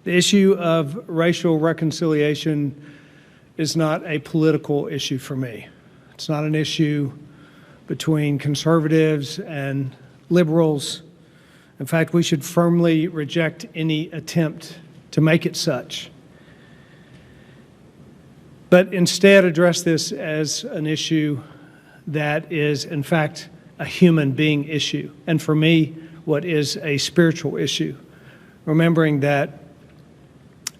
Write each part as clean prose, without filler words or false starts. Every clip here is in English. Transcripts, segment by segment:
The issue of racial reconciliation is not a political issue for me. It's not an issue between conservatives and liberals. In fact, we should firmly reject any attempt to make it such, but instead address this as an issue that is, in fact, a human being issue, and for me, what is a spiritual issue, remembering that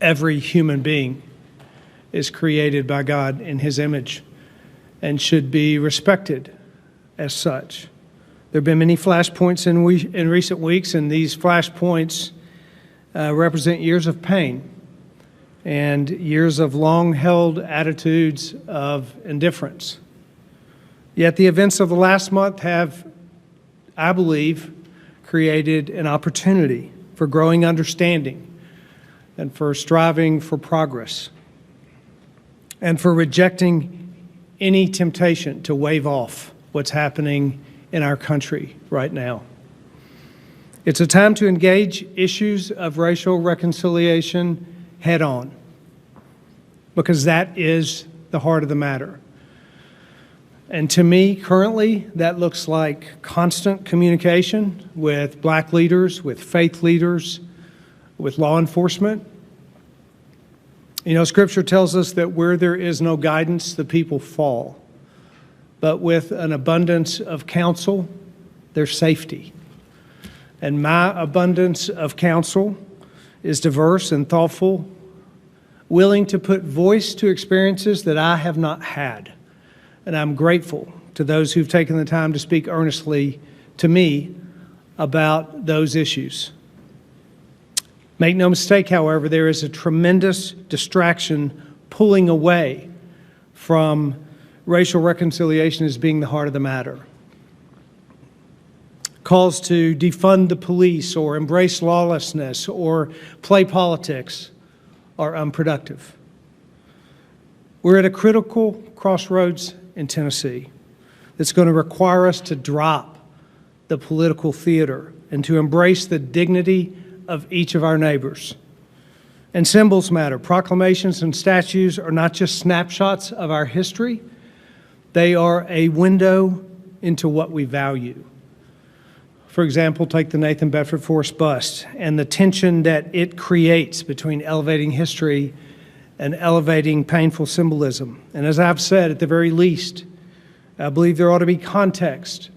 every human being is created by God in His image and should be respected as such. There have been many flashpoints in recent weeks, and these flashpoints represent years of pain and years of long-held attitudes of indifference. Yet the events of the last month have, I believe, created an opportunity for growing understanding and for striving for progress and for rejecting any temptation to wave off what's happening in our country right now. It's a time to engage issues of racial reconciliation head on, because that is the heart of the matter. And to me, currently, that looks like constant communication with black leaders, with faith leaders, with law enforcement. You know, Scripture tells us that where there is no guidance, the people fall. But with an abundance of counsel, there's safety. And my abundance of counsel is diverse and thoughtful, willing to put voice to experiences that I have not had. And I'm grateful to those who've taken the time to speak earnestly to me about those issues. Make no mistake, however, there is a tremendous distraction pulling away from racial reconciliation as being the heart of the matter. Calls to defund the police or embrace lawlessness or play politics are unproductive. We're at a critical crossroads in Tennessee that's going to require us to drop the political theater and to embrace the dignity of each of our neighbors. And symbols matter. Proclamations and statues are not just snapshots of our history. They are a window into what we value. For example, take the Nathan Bedford Forrest bust and the tension that it creates between elevating history and elevating painful symbolism. And as I've said, at the very least, I believe there ought to be context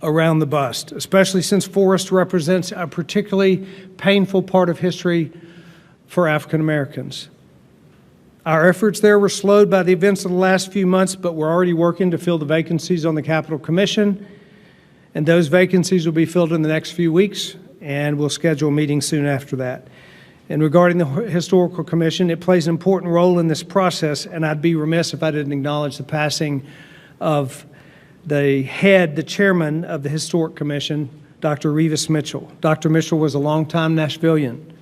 around the bust, especially since Forrest represents a particularly painful part of history for African Americans. Our efforts there were slowed by the events of the last few months, but we're already working to fill the vacancies on the Capitol Commission, and those vacancies will be filled in the next few weeks, and we'll schedule a meeting soon after that. And regarding the Historical Commission, it plays an important role in this process, and I'd be remiss if I didn't acknowledge the passing of the chairman of the Historic Commission, Dr. Revis Mitchell. Dr. Mitchell was a longtime Nashvilleian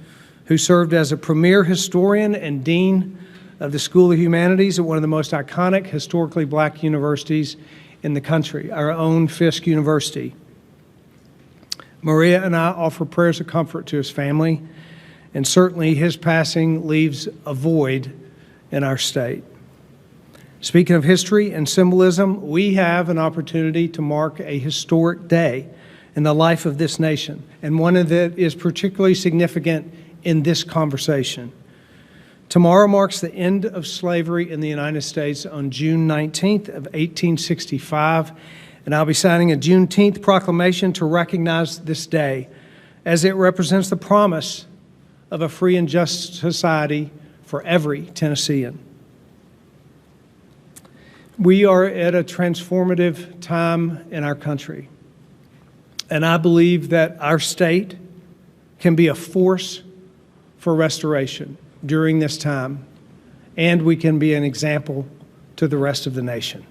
who served as a premier historian and dean of the School of Humanities at one of the most iconic historically black universities in the country, our own Fisk University. Maria and I offer prayers of comfort to his family, and certainly his passing leaves a void in our state. Speaking of history and symbolism, we have an opportunity to mark a historic day in the life of this nation, and one that is particularly significant in this conversation. Tomorrow marks the end of slavery in the United States on June 19th of 1865, and I'll be signing a Juneteenth proclamation to recognize this day as it represents the promise of a free and just society for every Tennessean. We are at a transformative time in our country, and I believe that our state can be a force for restoration during this time, and we can be an example to the rest of the nation.